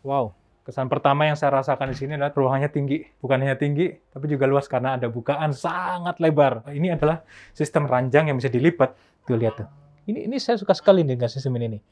Wow, kesan pertama yang saya rasakan di sini adalah ruangannya tinggi. Bukan hanya tinggi, tapi juga luas karena ada bukaan sangat lebar. Ini adalah sistem ranjang yang bisa dilipat. Tuh lihat tuh. Ini saya suka sekali nih dengan sistem ini nih.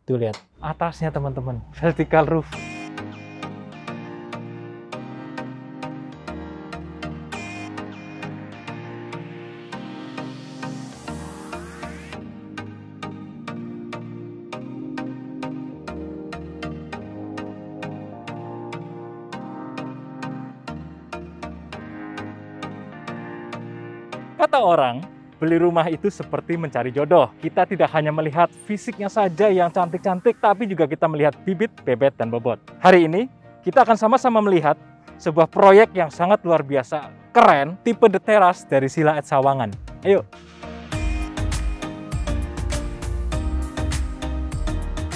Tuh lihat, atasnya teman-teman, vertical roof. Kata orang, beli rumah itu seperti mencari jodoh. Kita tidak hanya melihat fisiknya saja yang cantik-cantik, tapi juga kita melihat bibit, bebet, dan bobot. Hari ini, kita akan sama-sama melihat sebuah proyek yang sangat luar biasa, keren, tipe The Terrace dari Sila at Sawangan. Ayo!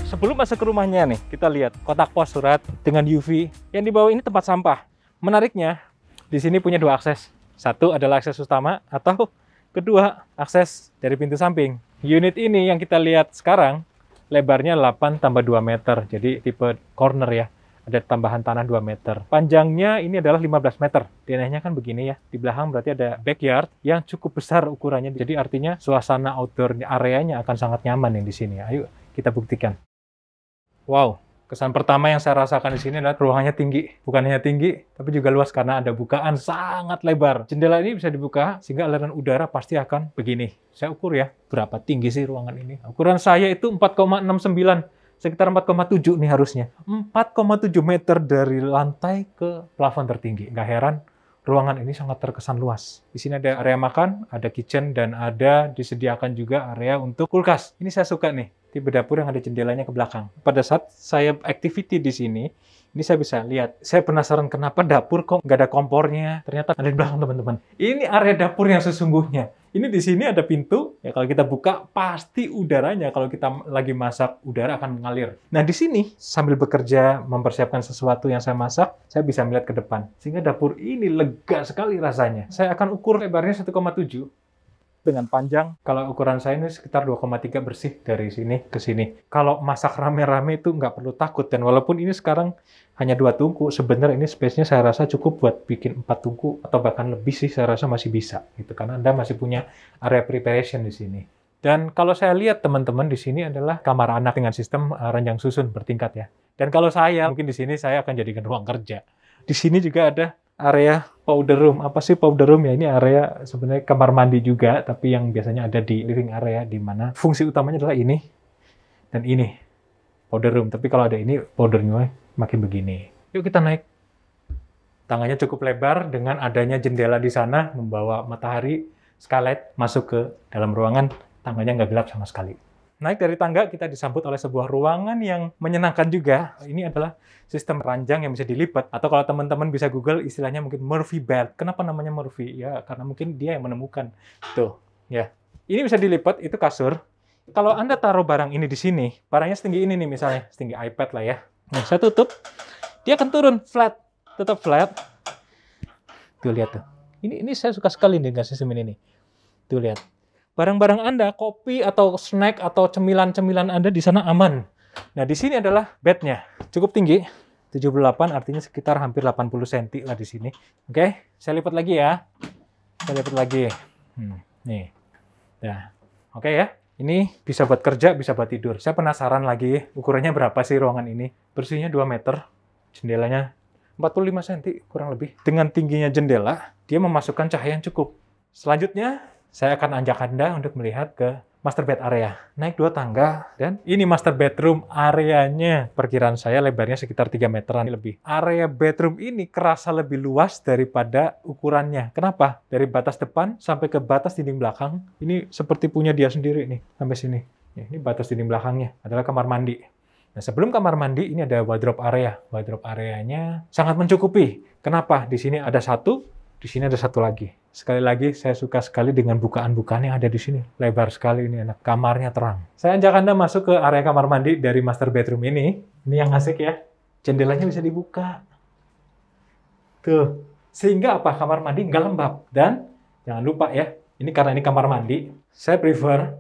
Sebelum masuk ke rumahnya nih, kita lihat kotak pos surat dengan UV. Yang di bawah ini tempat sampah. Menariknya, di sini punya dua akses. Satu adalah akses utama, atau kedua, akses dari pintu samping. Unit ini yang kita lihat sekarang, lebarnya 8 tambah 2 meter. Jadi tipe corner ya. Ada tambahan tanah 2 meter. Panjangnya ini adalah 15 meter. Denahnya kan begini ya. Di belakang berarti ada backyard yang cukup besar ukurannya. Jadi artinya suasana outdoor areanya akan sangat nyaman yang di sini. Ayo kita buktikan. Wow, kesan pertama yang saya rasakan di sini adalah ruangannya tinggi. Bukan hanya tinggi, tapi juga luas karena ada bukaan sangat lebar. Jendela ini bisa dibuka sehingga aliran udara pasti akan begini. Saya ukur ya, berapa tinggi sih ruangan ini. Ukuran saya itu 4,69, sekitar 4,7 nih harusnya. 4,7 meter dari lantai ke plafon tertinggi. Nggak heran, ruangan ini sangat terkesan luas. Di sini ada area makan, ada kitchen, dan ada disediakan juga area untuk kulkas. Ini saya suka nih, tipe dapur yang ada jendelanya ke belakang. Pada saat saya activity di sini, ini saya bisa lihat. Saya penasaran kenapa dapur kok nggak ada kompornya. Ternyata ada di belakang, teman-teman. Ini area dapur yang sesungguhnya. Ini di sini ada pintu. Ya kalau kita buka, pasti udaranya. Kalau kita lagi masak, udara akan mengalir. Nah di sini, sambil bekerja mempersiapkan sesuatu yang saya masak, saya bisa melihat ke depan. Sehingga dapur ini lega sekali rasanya. Saya akan ukur lebarnya 1,7. Dengan panjang, kalau ukuran saya ini sekitar 2,3 bersih dari sini ke sini. Kalau masak rame-rame itu nggak perlu takut. Dan walaupun ini sekarang hanya 2 tungku, sebenarnya ini space-nya saya rasa cukup buat bikin 4 tungku, atau bahkan lebih sih saya rasa masih bisa. Gitu. Karena Anda masih punya area preparation di sini. Dan kalau saya lihat teman-teman di sini adalah kamar anak dengan sistem ranjang susun bertingkat ya. Dan kalau saya, mungkin di sini saya akan jadikan ruang kerja. Di sini juga ada area powder room. Apa sih powder room ya? Ini area sebenarnya kamar mandi juga, tapi yang biasanya ada di living area, di mana fungsi utamanya adalah ini dan ini, powder room. Tapi kalau ada ini, powdernya makin begini. Yuk kita naik. Tangannya cukup lebar, dengan adanya jendela di sana, membawa matahari, skylight masuk ke dalam ruangan, tangannya nggak gelap sama sekali. Naik dari tangga, kita disambut oleh sebuah ruangan yang menyenangkan juga. Ini adalah sistem ranjang yang bisa dilipat. Atau kalau teman-teman bisa Google, istilahnya mungkin Murphy bed. Kenapa namanya Murphy? Ya, karena mungkin dia yang menemukan. Tuh, ya. Ini bisa dilipat, itu kasur. Kalau Anda taruh barang ini di sini, barangnya setinggi ini nih misalnya, setinggi iPad lah ya. Nah, saya tutup, dia akan turun flat. Tetap flat. Tuh, lihat tuh. Ini saya suka sekali dengan sistem ini nih. Tuh, lihat. Barang-barang Anda, kopi atau snack atau cemilan-cemilan Anda di sana aman. Nah, di sini adalah bednya. Cukup tinggi, 78, artinya sekitar hampir 80 cm lah di sini. Oke, saya lipat lagi ya. Saya lipat lagi. Nih. Nah, oke ya. Ini bisa buat kerja, bisa buat tidur. Saya penasaran lagi, ukurannya berapa sih ruangan ini? Bersihnya 2 meter, jendelanya 45 cm kurang lebih. Dengan tingginya jendela, dia memasukkan cahaya yang cukup. Selanjutnya, saya akan ajak Anda untuk melihat ke master bed area. Naik 2 tangga, dan ini master bedroom areanya. Perkiraan saya lebarnya sekitar 3 meteran lebih. Area bedroom ini kerasa lebih luas daripada ukurannya. Kenapa? Dari batas depan sampai ke batas dinding belakang, ini seperti punya dia sendiri nih, sampai sini. Ini batas dinding belakangnya adalah kamar mandi. Nah, sebelum kamar mandi, ini ada wardrobe area. Wardrobe areanya sangat mencukupi. Kenapa? Di sini ada satu, di sini ada satu lagi. Sekali lagi, saya suka sekali dengan bukaan-bukaan yang ada di sini. Lebar sekali ini, enak. Kamarnya terang. Saya ajak Anda masuk ke area kamar mandi dari master bedroom ini. Ini yang asik ya. Jendelanya bisa dibuka. Tuh. Sehingga apa? Kamar mandi nggak lembab. Dan jangan lupa ya, ini karena ini kamar mandi, saya prefer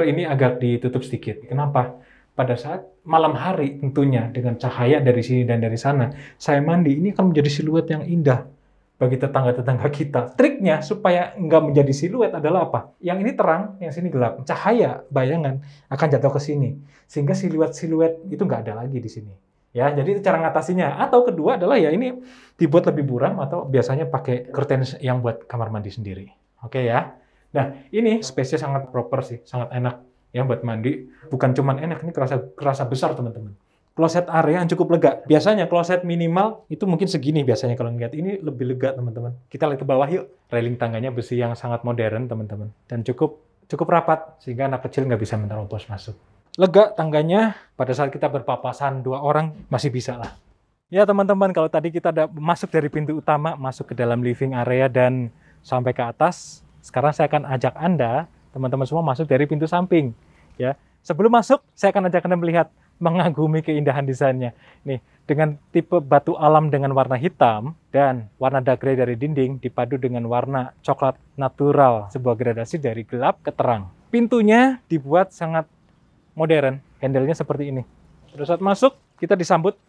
ini agak ditutup sedikit. Kenapa? pada saat malam hari tentunya dengan cahaya dari sini dan dari sana, saya mandi, ini akan menjadi siluet yang indah bagi tetangga-tetangga kita. Triknya supaya nggak menjadi siluet adalah apa? Yang ini terang, yang sini gelap. Cahaya, bayangan akan jatuh ke sini. Sehingga siluet-siluet itu nggak ada lagi di sini. Ya, jadi itu cara ngatasinya. Atau kedua adalah ya ini dibuat lebih buram atau biasanya pakai curtain yang buat kamar mandi sendiri. Oke ya. Nah, ini space-nya sangat proper sih, sangat enak ya buat mandi. Bukan cuman enak, ini kerasa besar teman-teman. Kloset area yang cukup lega. Biasanya kloset minimal itu mungkin segini biasanya kalau ngeliat. Ini lebih lega teman-teman. Kita lihat ke bawah yuk. Railing tangganya besi yang sangat modern teman-teman. Dan cukup rapat sehingga anak kecil nggak bisa menerobos masuk. Lega tangganya pada saat kita berpapasan 2 orang masih bisa lah. Ya teman-teman, kalau tadi kita udah masuk dari pintu utama, masuk ke dalam living area dan sampai ke atas. Sekarang saya akan ajak Anda, teman-teman semua masuk dari pintu samping. Ya, sebelum masuk saya akan ajak Anda melihat, mengagumi keindahan desainnya. Nih, dengan tipe batu alam dengan warna hitam dan warna dark gray dari dinding dipadu dengan warna coklat natural, sebuah gradasi dari gelap ke terang. Pintunya dibuat sangat modern, handle-nya seperti ini. Pada saat masuk, kita disambut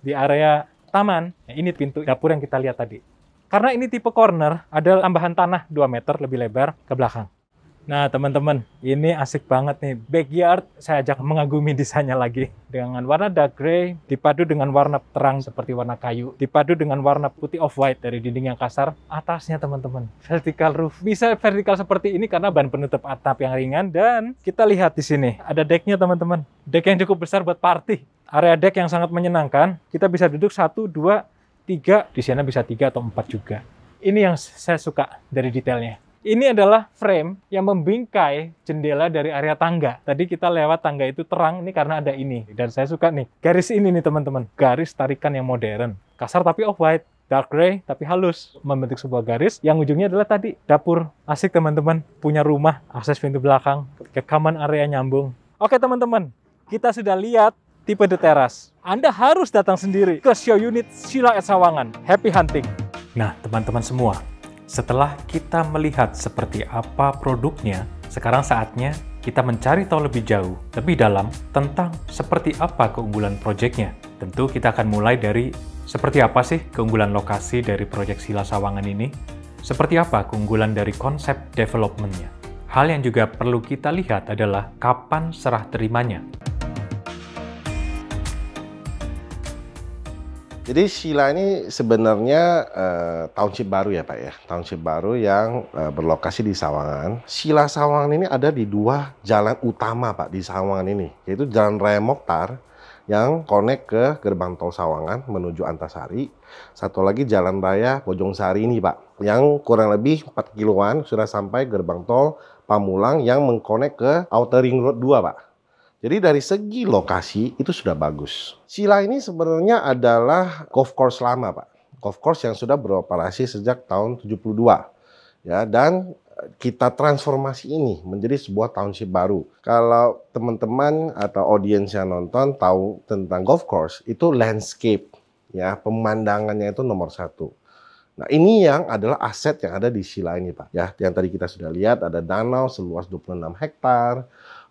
di area taman. Nah, ini pintu dapur yang kita lihat tadi. Karena ini tipe corner, ada tambahan tanah 2 meter lebih lebar ke belakang. Nah teman-teman, ini asik banget nih. Backyard, saya ajak mengagumi desainnya lagi. Dengan warna dark gray, dipadu dengan warna terang seperti warna kayu. Dipadu dengan warna putih off-white dari dinding yang kasar. Atasnya teman-teman, vertical roof. Bisa vertikal seperti ini karena bahan penutup atap yang ringan. Dan kita lihat di sini, ada decknya teman-teman. Deck yang cukup besar buat party. Area deck yang sangat menyenangkan. Kita bisa duduk 1, 2, 3. Di sana bisa 3 atau 4 juga. Ini yang saya suka dari detailnya. Ini adalah frame yang membingkai jendela dari area tangga. Tadi kita lewat tangga itu terang, ini karena ada ini. Dan saya suka nih, garis ini nih teman-teman. Garis tarikan yang modern. Kasar tapi off-white. Dark gray tapi halus. Membentuk sebuah garis yang ujungnya adalah tadi. Dapur. Asik teman-teman. Punya rumah, akses pintu belakang. Ke common area nyambung. Oke teman-teman, kita sudah lihat tipe The Terrace. Anda harus datang sendiri ke show unit Sheila at Sawangan. Happy hunting! Nah teman-teman semua, setelah kita melihat seperti apa produknya, sekarang saatnya kita mencari tahu lebih jauh, lebih dalam tentang seperti apa keunggulan proyeknya. Tentu kita akan mulai dari seperti apa sih keunggulan lokasi dari proyek Sheila Sawangan ini, seperti apa keunggulan dari konsep development-nya. Hal yang juga perlu kita lihat adalah kapan serah terimanya. Jadi Sheila ini sebenarnya township baru ya Pak ya. Township baru yang berlokasi di Sawangan. Sheila Sawangan ini ada di 2 jalan utama Pak di Sawangan ini. Yaitu Jalan Raya Mokhtar yang connect ke gerbang tol Sawangan menuju Antasari. Satu lagi Jalan Raya Bojong Sari ini Pak. Yang kurang lebih 4 kiloan sudah sampai gerbang tol Pamulang yang mengkonek ke Outer Ring Road 2 Pak. Jadi dari segi lokasi itu sudah bagus. Sheila ini sebenarnya adalah golf course lama Pak. Golf course yang sudah beroperasi sejak tahun 72. Ya, dan kita transformasi ini menjadi sebuah township baru. Kalau teman-teman atau audiens yang nonton tahu tentang golf course, itu landscape. Ya, pemandangannya itu nomor 1. Nah, ini yang adalah aset yang ada di Sheila ini Pak. Ya, yang tadi kita sudah lihat ada danau seluas 26 hektar.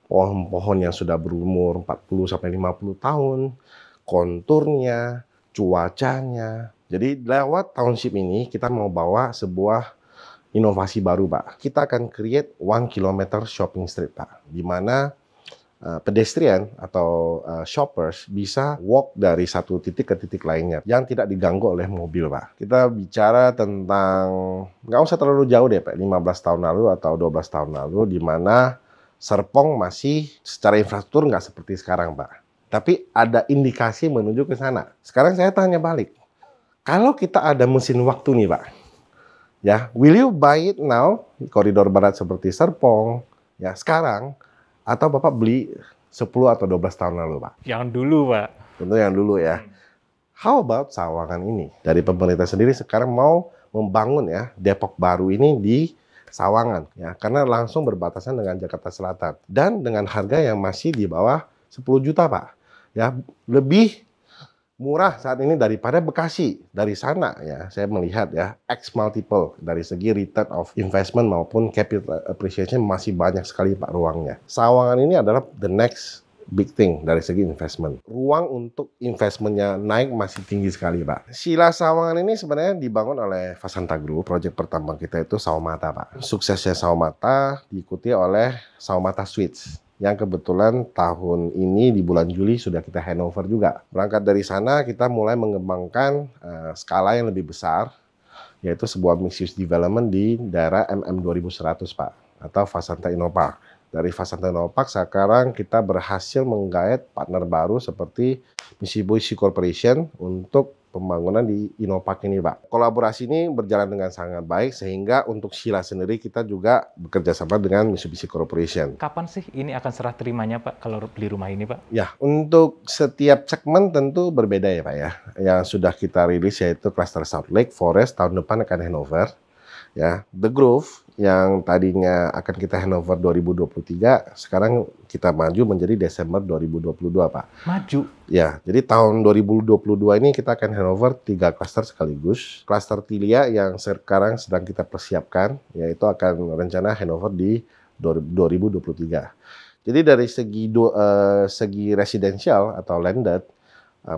Pohon-pohon yang sudah berumur 40-50 tahun, konturnya, cuacanya. Jadi lewat township ini kita mau bawa sebuah inovasi baru Pak. Kita akan create 1 km shopping street Pak. Di mana pedestrian atau shoppers bisa walk dari satu titik ke titik lainnya yang tidak diganggu oleh mobil Pak. Kita bicara tentang, nggak usah terlalu jauh deh Pak, 15 tahun lalu atau 12 tahun lalu, di mana Serpong masih secara infrastruktur nggak seperti sekarang, Pak. Tapi ada indikasi menuju ke sana. Sekarang saya tanya balik. Kalau kita ada mesin waktu nih, Pak. Ya, will you buy it now? Koridor Barat seperti Serpong, ya sekarang. Atau Bapak beli 10 atau 12 tahun lalu, Pak? Yang dulu, Pak. Tentu yang dulu ya. How about Sawangan ini? Dari pemerintah sendiri sekarang mau membangun ya Depok baru ini di Sawangan ya, karena langsung berbatasan dengan Jakarta Selatan dan dengan harga yang masih di bawah 10 juta Pak. Ya, lebih murah saat ini daripada Bekasi. Dari sana ya, saya melihat ya X multiple dari segi return of investment maupun capital appreciation masih banyak sekali Pak ruangnya. Sawangan ini adalah the next big thing dari segi investment. Ruang untuk investmentnya naik masih tinggi sekali, Pak. Sila Sawangan ini sebenarnya dibangun oleh Vasanta Group. Proyek pertama kita itu Saomata, Pak. Suksesnya Saomata diikuti oleh Saomata Suites, yang kebetulan tahun ini di bulan Juli sudah kita handover juga. Berangkat dari sana kita mulai mengembangkan skala yang lebih besar, yaitu sebuah mixed use development di daerah MM 2100, Pak, atau Vasanta Innopark. Dari Vasanta Innopark sekarang kita berhasil menggait partner baru seperti Mitsubishi Corporation untuk pembangunan di Innopark ini, Pak. Kolaborasi ini berjalan dengan sangat baik sehingga untuk Sheela sendiri kita juga bekerja sama dengan Mitsubishi Corporation. Kapan sih ini akan serah terimanya, Pak, kalau beli rumah ini, Pak? Ya, untuk setiap segmen tentu berbeda ya, Pak ya. Yang sudah kita rilis yaitu Cluster South Lake Forest tahun depan akan handover. Ya, The Grove yang tadinya akan kita handover 2023, sekarang kita maju menjadi Desember 2022, Pak. Maju? Ya, jadi tahun 2022 ini kita akan handover 3 klaster sekaligus. Klaster Tilia yang sekarang sedang kita persiapkan, yaitu akan rencana handover di 2023. Jadi dari segi residensial atau landed,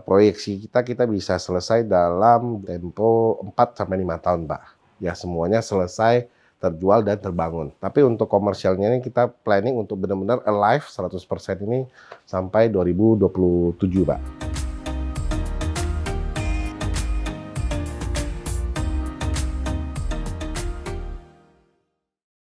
proyeksi kita bisa selesai dalam tempo 4-5 tahun, Pak. Ya, semuanya selesai, terjual dan terbangun. Tapi untuk komersialnya ini kita planning untuk benar-benar alive 100% ini sampai 2027, Pak.